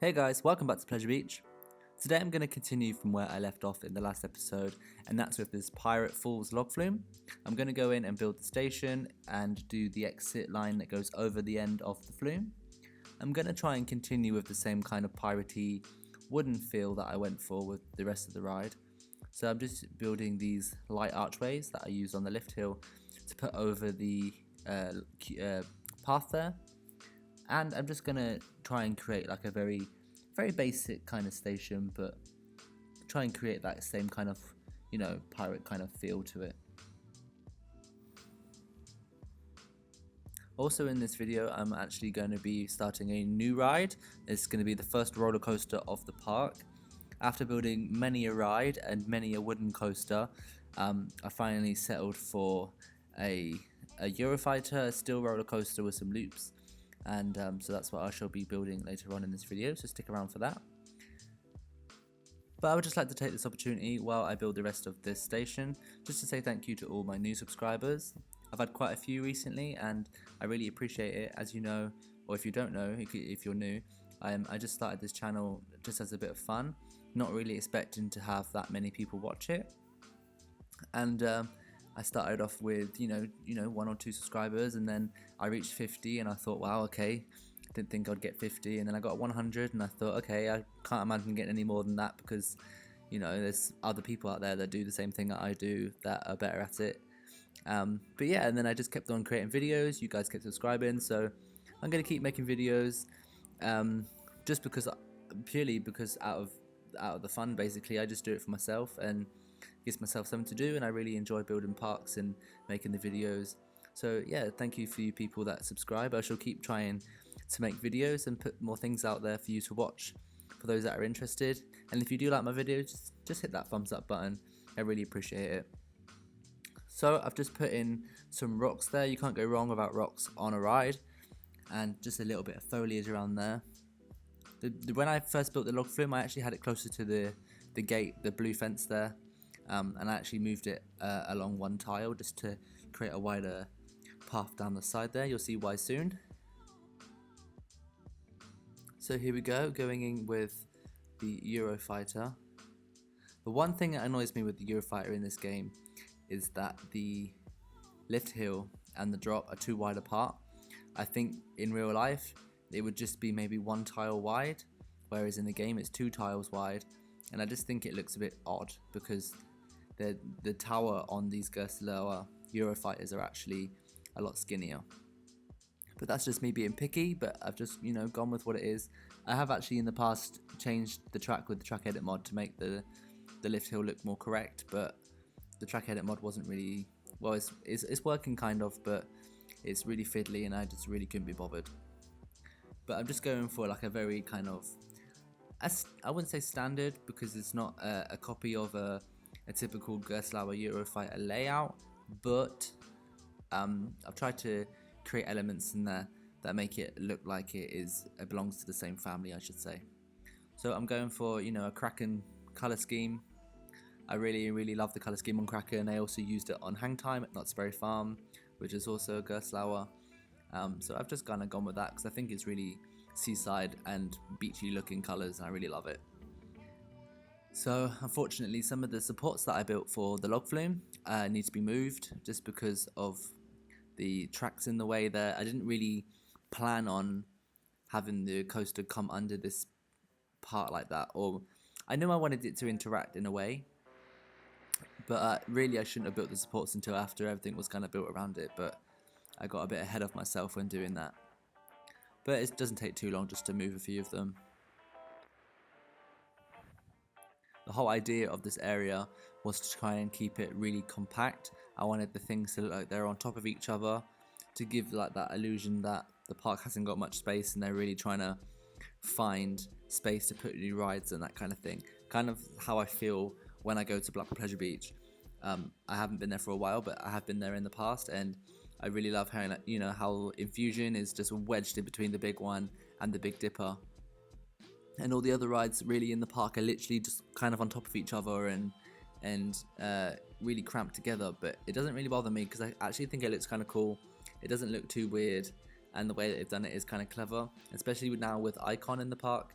Hey guys, welcome back to Pleasure Beach. Today I'm going to continue from where I left off in the last episode, and that's with this Pirate Falls log flume. I'm going to go in and build the station and do the exit line that goes over the end of the flume. I'm going to try and continue with the same kind of piratey wooden feel that I went for with the rest of the ride. So I'm just building these light archways that I use on the lift hill to put over the path there. And I'm just gonna try and create like a very basic kind of station, but try and create that same kind of, pirate kind of feel to it. Also in this video, I'm actually going to be starting a new ride. It's going to be the first roller coaster of the park. After building many a ride and many a wooden coaster, I finally settled for a Eurofighter, a steel roller coaster with some loops. And so that's what I shall be building later on in this video, so stick around for that. But I would just like to take this opportunity while I build the rest of this station, just to say thank you to all my new subscribers. I've had quite a few recently and I really appreciate it. As you know, or if you don't know, if you're new, I just started this channel just as a bit of fun, not really expecting to have that many people watch it. And I started off with, 1 or 2 subscribers, and then I reached 50 and I thought, wow, okay, didn't think I'd get 50, and then I got 100 and I thought, okay, I can't imagine getting any more than that because, there's other people out there that do the same thing that I do that are better at it. But yeah, and then I just kept on creating videos, you guys kept subscribing, so I'm going to keep making videos, just because, purely because out of the fun, basically. I just do it for myself and gives myself something to do, and I really enjoy building parks and making the videos. So yeah, thank you for you people that subscribe. I shall keep trying to make videos and put more things out there for you to watch, for those that are interested. And if you do like my videos, just hit that thumbs up button. I really appreciate it. So I've just put in some rocks there. You can't go wrong without rocks on a ride, and just a little bit of foliage around there. When I first built the log flume, I actually had it closer to the gate, the blue fence there. And I actually moved it along one tile just to create a wider path down the side there. You'll see why soon. So here we go, going in with the Eurofighter. The one thing that annoys me with the Eurofighter in this game is that the lift hill and the drop are too wide apart. I think in real life it would just be maybe 1 tile wide, whereas in the game it's 2 tiles wide. And I just think it looks a bit odd because the tower on these Gerstlauer Eurofighters are actually a lot skinnier. But that's just me being picky, but I've just, gone with what it is. I have actually in the past changed the track with the track edit mod to make the lift hill look more correct, but the track edit mod wasn't really, well, it's working kind of, but it's really fiddly and I just really couldn't be bothered. But I'm just going for like a very kind of, I wouldn't say standard because it's not a copy of a typical Gerstlauer Eurofighter layout, but I've tried to create elements in there that make it look like it belongs to the same family, I should say. So I'm going for, a Kraken color scheme. I really love the color scheme on Kraken. I also used it on Hang Time at Knott's Berry Farm, which is also a Gerstlauer. So I've just kind of gone with that because I think it's really seaside and beachy looking colors and I really love it. So unfortunately some of the supports that I built for the log flume need to be moved just because of the tracks in the way there. I didn't really plan on having the coaster come under this part like that, or I knew I wanted it to interact in a way, but really I shouldn't have built the supports until after everything was kind of built around it, but I got a bit ahead of myself when doing that. But it doesn't take too long just to move a few of them. The whole idea of this area was to try and keep it really compact. I wanted the things to look like they're on top of each other to give like that illusion that the park hasn't got much space and they're really trying to find space to put new rides and that kind of thing. Kind of how I feel when I go to Blackpool Pleasure Beach. I haven't been there for a while, but I have been there in the past, and I really love how, how Infusion is just wedged in between the big one and the Big Dipper. And all the other rides really in the park are literally just kind of on top of each other and really cramped together. But it doesn't really bother me because I actually think it looks kind of cool. It doesn't look too weird, and the way that they've done it is kind of clever, especially now with Icon in the park.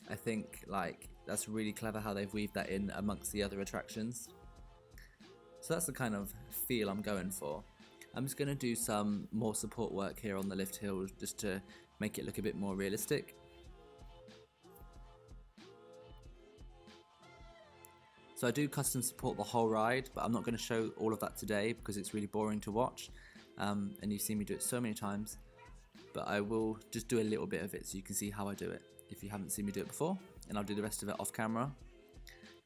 I think like that's really clever how they've weaved that in amongst the other attractions. So that's the kind of feel I'm going for. I'm just going to do some more support work here on the lift hill just to make it look a bit more realistic. So I do custom support the whole ride, but I'm not going to show all of that today because it's really boring to watch, and you've seen me do it so many times. But I will just do a little bit of it so you can see how I do it if you haven't seen me do it before, and I'll do the rest of it off camera.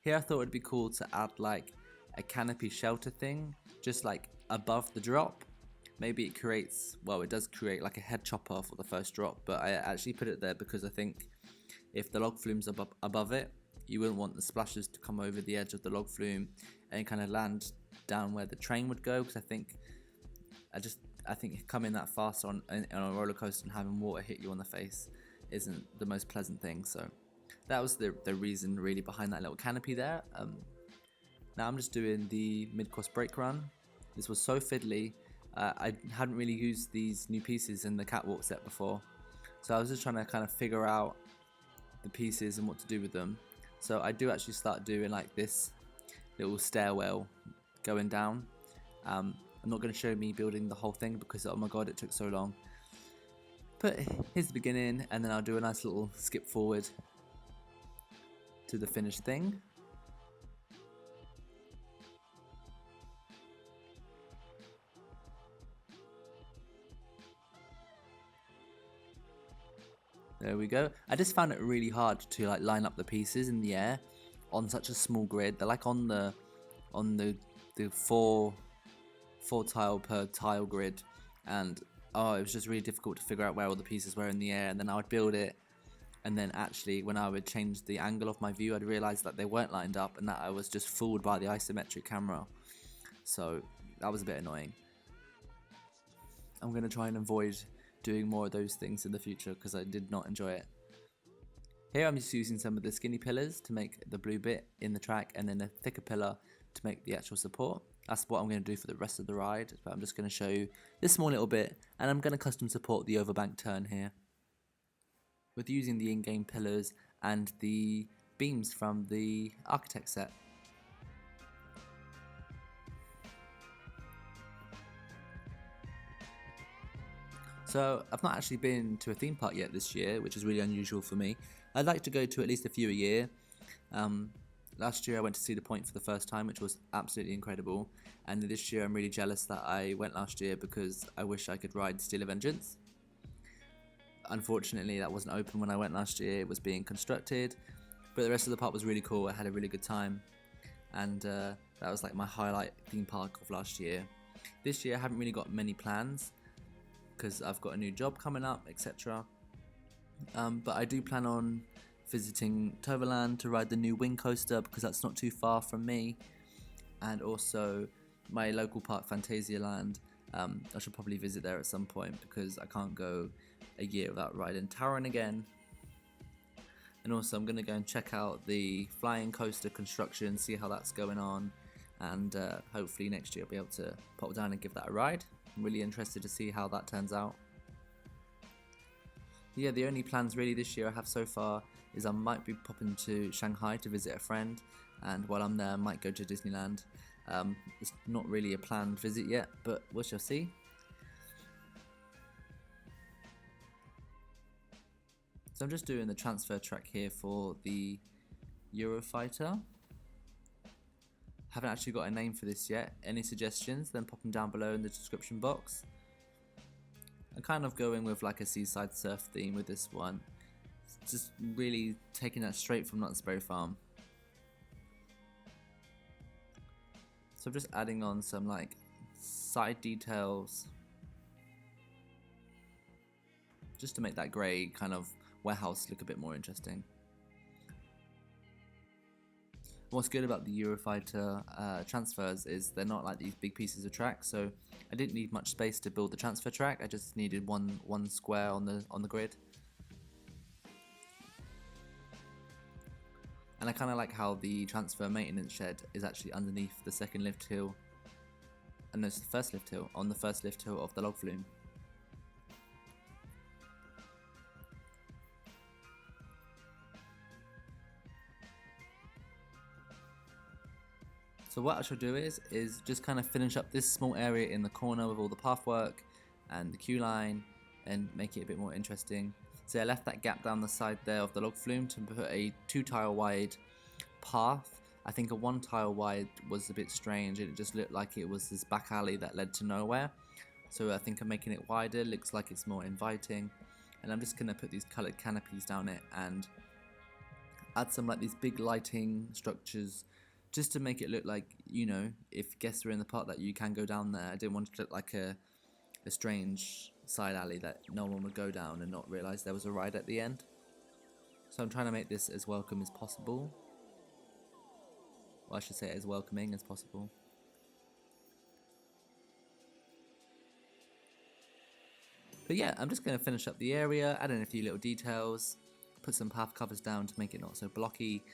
Here I thought it'd be cool to add like a canopy shelter thing just like above the drop. Maybe it creates, well, it does create like a head chopper for the first drop, but I actually put it there because I think if the log flume's above it, you wouldn't want the splashes to come over the edge of the log flume and kind of land down where the train would go, because I think coming that fast on a roller coaster and having water hit you on the face isn't the most pleasant thing. So that was the reason really behind that little canopy there. Now I'm just doing the mid-course brake run. This was so fiddly. I hadn't really used these new pieces in the catwalk set before, so I was just trying to kind of figure out the pieces and what to do with them. So I do actually start doing like this little stairwell going down. I'm not going to show me building the whole thing because oh my god it took so long. But here's the beginning, and then I'll do a nice little skip forward to the finished thing. There we go. I just found it really hard to like line up the pieces in the air on such a small grid. They're like on the four tile per tile grid, and oh, it was just really difficult to figure out where all the pieces were in the air. And then I would build it, and then actually when I would change the angle of my view, I'd realize that they weren't lined up and that I was just fooled by the isometric camera. So that was a bit annoying. I'm going to try and avoid doing more of those things in the future because I did not enjoy it. Here I'm just using some of the skinny pillars to make the blue bit in the track, and then a thicker pillar to make the actual support. That's what I'm going to do for the rest of the ride, but I'm just going to show you this small little bit, and I'm going to custom support the overbank turn here with using the in-game pillars and the beams from the architect set. So I've not actually been to a theme park yet this year, which is really unusual for me. I'd like to go to at least a few a year. Last year I went to Cedar Point for the first time, which was absolutely incredible. And this year I'm really jealous that I went last year because I wish I could ride Steel of Vengeance. Unfortunately that wasn't open when I went last year, it was being constructed. But the rest of the park was really cool, I had a really good time. And that was like my highlight theme park of last year. This year I haven't really got many plans, because I've got a new job coming up, etc. But I do plan on visiting Toverland to ride the new wing coaster because that's not too far from me, and also my local park Phantasialand. I should probably visit there at some point because I can't go a year without riding Taron again. And also I'm going to go and check out the flying coaster construction, see how that's going on, and hopefully next year I'll be able to pop down and give that a ride. I'm really interested to see how that turns out. Yeah, the only plans really this year I have so far is I might be popping to Shanghai to visit a friend, and while I'm there I might go to Disneyland. It's not really a planned visit yet, but we shall see. So I'm just doing the transfer track here for the Eurofighter. Haven't actually got a name for this yet. Any suggestions, then pop them down below in the description box. I'm kind of going with like a seaside surf theme with this one. It's just really taking that straight from Knott's Berry Farm. So I'm just adding on some like side details just to make that grey kind of warehouse look a bit more interesting. What's good about the Eurofighter transfers is they're not like these big pieces of track, so I didn't need much space to build the transfer track. I just needed one square on the grid. And I kind of like how the transfer maintenance shed is actually underneath the second lift hill, and no, it's the first lift hill, on the first lift hill of the log flume. So what I shall do is just kind of finish up this small area in the corner with all the pathwork and the queue line and make it a bit more interesting. So I left that gap down the side there of the log flume to put a 2 tile wide path. I think a 1 tile wide was a bit strange, it just looked like it was this back alley that led to nowhere. So I think I'm making it wider, looks like it's more inviting. And I'm just going to put these coloured canopies down it and add some like these big lighting structures just to make it look like, you know, if guests are in the park that you can go down there. I didn't want it to look like a strange side alley that no one would go down and not realise there was a ride at the end. So I'm trying to make this as welcome as possible. Well, I should say as welcoming as possible. But yeah, I'm just going to finish up the area, add in a few little details, put some path covers down to make it not so blocky,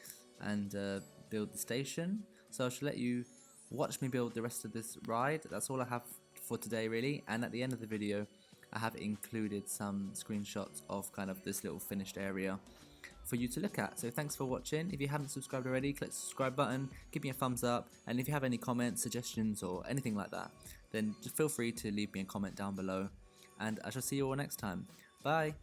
and build the station. So I should let you watch me build the rest of this ride. That's all I have for today really, and at the end of the video I have included some screenshots of kind of this little finished area for you to look at. So thanks for watching. If you haven't subscribed already, click the subscribe button, give me a thumbs up, and if you have any comments, suggestions or anything like that, then just feel free to leave me a comment down below, and I shall see you all next time. Bye!